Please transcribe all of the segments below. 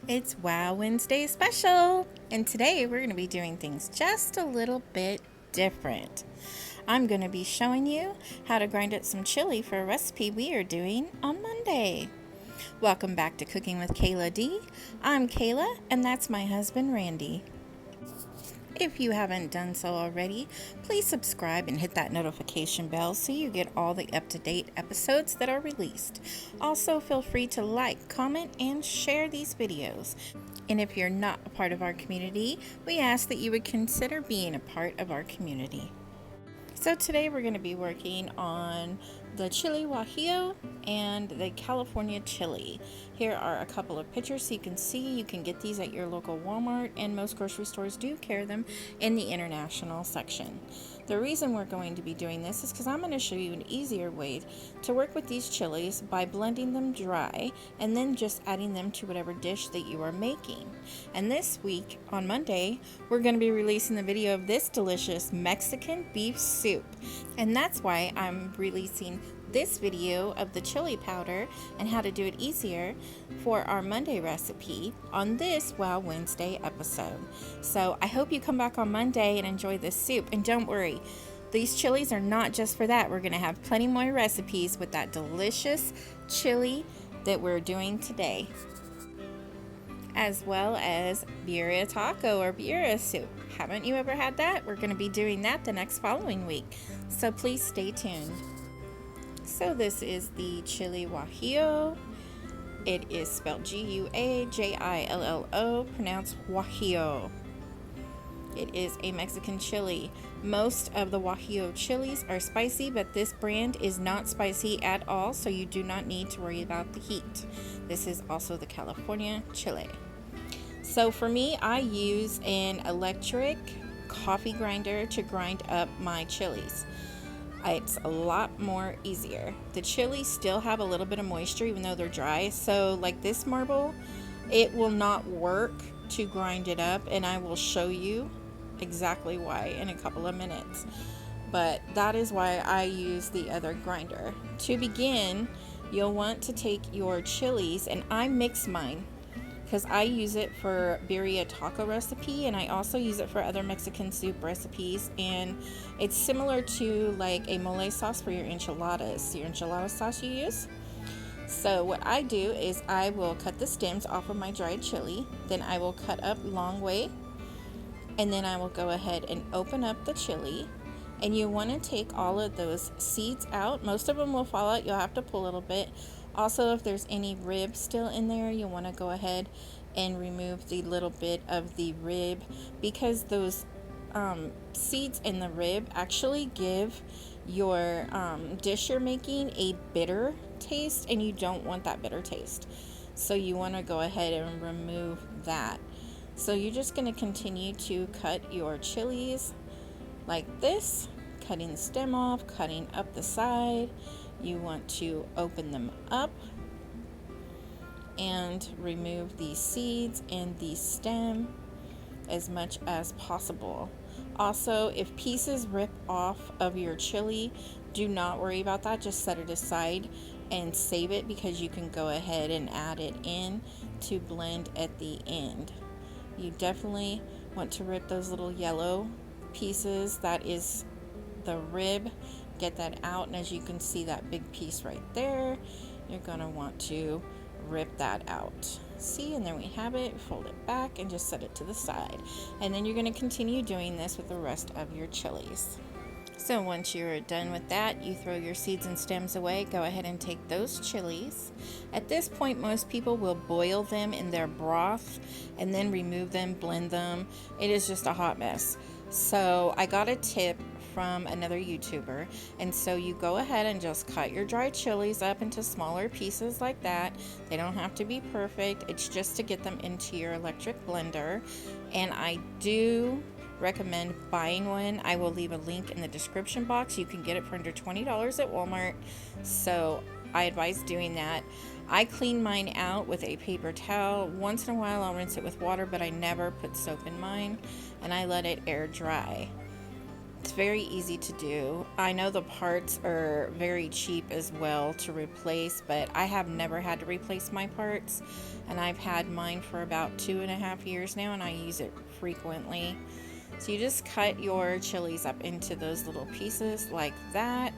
It's Wow Wednesday special, and today we're going to be doing things just a little bit different. I'm going to be showing you how to grind up some chili for a recipe we are doing on Monday. Welcome back to Cooking with Kayla D. I'm Kayla, and that's my husband Randy. If you haven't done so already, please subscribe and hit that notification bell so you get all the up-to-date episodes that are released. Also, feel free to like, comment, and share these videos. And if you're not a part of our community, we ask that you would consider being a part of our community. So today we're going to be working on the chili Guajillo and the California chili. Here are a couple of pictures so you can see. You can get these at your local Walmart, and most grocery stores do carry them in the international section. The reason we're going to be doing this is because I'm going to show you an easier way to work with these chilies by blending them dry and then just adding them to whatever dish that you are making. And this week on Monday, we're going to be releasing the video of this delicious Mexican beef soup. And that's why I'm releasing this video of the chili powder and how to do it easier for our Monday recipe on this Wow Wednesday episode. So I hope you come back on Monday and enjoy this soup. And don't worry, these chilies are not just for that. We're going to have plenty more recipes with that delicious chili that we're doing today, as well as birria taco or birria soup. Haven't you ever had that? We're going to be doing that the next following week, so please stay tuned. So this is the chili Guajillo. It is spelled Guajillo, pronounced Guajillo. It is a Mexican chili. Most of the Guajillo chilies are spicy, but this brand is not spicy at all, so you do not need to worry about the heat. This is also the California chili. So for me, I use an electric coffee grinder to grind up my chilies. It's a lot more easier. The chilies still have a little bit of moisture even though they're dry, so like this marble, it will not work to grind it up, and I will show you exactly why in a couple of minutes. But that is why I use the other grinder. To begin, you'll want to take your chilies, and I mix mine because I use it for birria taco recipe, and I also use it for other Mexican soup recipes, and it's similar to like a mole sauce for your enchilada sauce you use. So what I do is I will cut the stems off of my dried chili, then I will cut up long way, and then I will go ahead and open up the chili. And you want to take all of those seeds out. Most of them will fall out. You'll have to pull a little bit. Also, if there's any rib still in there, you want to go ahead and remove the little bit of the rib, because those seeds in the rib actually give your dish you're making a bitter taste, and you don't want that bitter taste. So you want to go ahead and remove that. So you're just going to continue to cut your chilies like this, cutting the stem off, cutting up the side. You want to open them up and remove the seeds and the stem as much as possible. Also, if pieces rip off of your chili, do not worry about that. Just set it aside and save it, because you can go ahead and add it in to blend at the end. You definitely want to rip those little yellow pieces. That is the rib. Get that out, and as you can see, that big piece right there, you're going to want to rip that out. See, and then we have it. Fold it back and just set it to the side, and then you're going to continue doing this with the rest of your chilies. So once you're done with that, you throw your seeds and stems away. Go ahead and take those chilies. At this point, most people will boil them in their broth and then remove them, blend them. It is just a hot mess. So I got a tip from another YouTuber, and so you go ahead and just cut your dried chilies up into smaller pieces like that. They don't have to be perfect. It's just to get them into your electric blender, and I do recommend buying one. I will leave a link in the description box. You can get it for under $20 at Walmart, so I advise doing that. I clean mine out with a paper towel. Once in a while I'll rinse it with water, but I never put soap in mine, and I let it air dry. It's very easy to do. I know the parts are very cheap as well to replace, but I have never had to replace my parts, and I've had mine for about 2.5 years now, and I use it frequently. So you just cut your chilies up into those little pieces like that,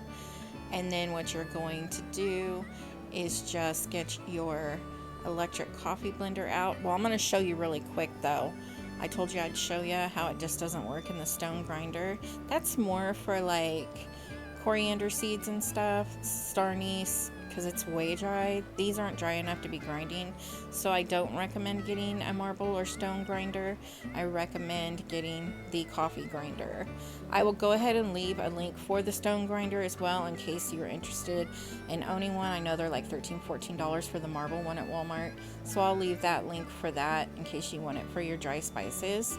and then what you're going to do is just get your electric coffee blender out. Well, I'm going to show you really quick though. I told you I'd show you how it just doesn't work in the stone grinder. That's more for like coriander seeds and stuff, star anise, because it's way dry. These aren't dry enough to be grinding, so I don't recommend getting a marble or stone grinder. I recommend getting the coffee grinder. I will go ahead and leave a link for the stone grinder as well in case you're interested in owning one. I know they're like $13-14 for the marble one at Walmart, so I'll leave that link for that in case you want it for your dry spices.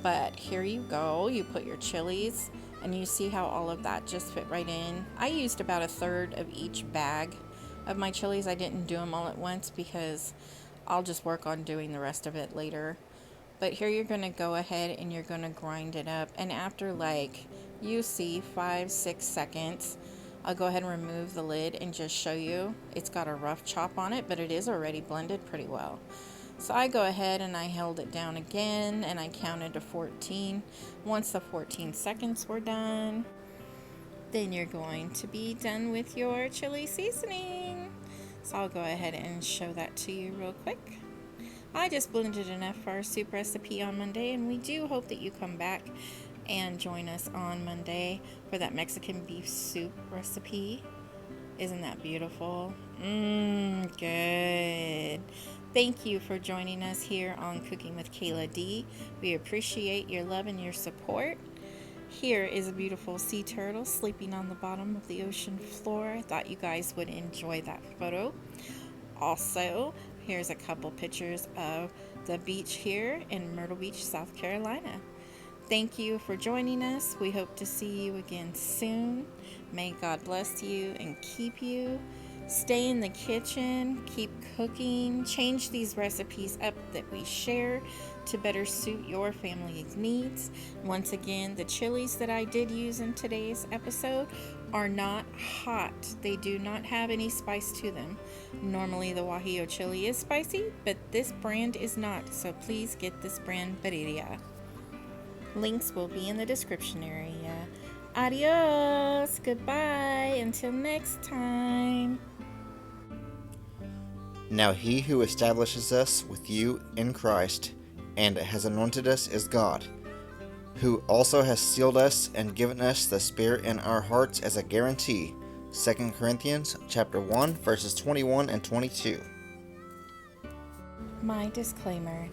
But here you go. You put your chilies, and you see how all of that just fit right in. I used about 1/3 of each bag of my chilies. I didn't do them all at once because I'll just work on doing the rest of it later. But here you're going to go ahead and you're going to grind it up. And after like you see 5-6 seconds, I'll go ahead and remove the lid and just show you. It's got a rough chop on it, but it is already blended pretty well. So I go ahead and I held it down again and I counted to 14. Once the 14 seconds were done, then you're going to be done with your chili seasoning. So I'll go ahead and show that to you real quick. I just blended enough for our soup recipe on Monday, and we do hope that you come back and join us on Monday for that Mexican beef soup recipe. Isn't that beautiful? Good. Thank you for joining us here on Cooking with Kayla D. We appreciate your love and your support. Here is a beautiful sea turtle sleeping on the bottom of the ocean floor. I thought you guys would enjoy that photo. Also, here's a couple pictures of the beach here in Myrtle Beach, South Carolina. Thank you for joining us. We hope to see you again soon. May God bless you and keep you. Stay in the kitchen, keep cooking, change these recipes up that we share to better suit your family's needs. Once again, the chilies that I did use in today's episode are not hot. They do not have any spice to them. Normally the Guajillo chili is spicy, but this brand is not, so please get this brand Badia. Links will be in the description area. Adios, goodbye, until next time. Now he who establishes us with you in Christ and has anointed us is God, who also has sealed us and given us the Spirit in our hearts as a guarantee. 2 Corinthians chapter 1, verses 21 and 22. My disclaimer.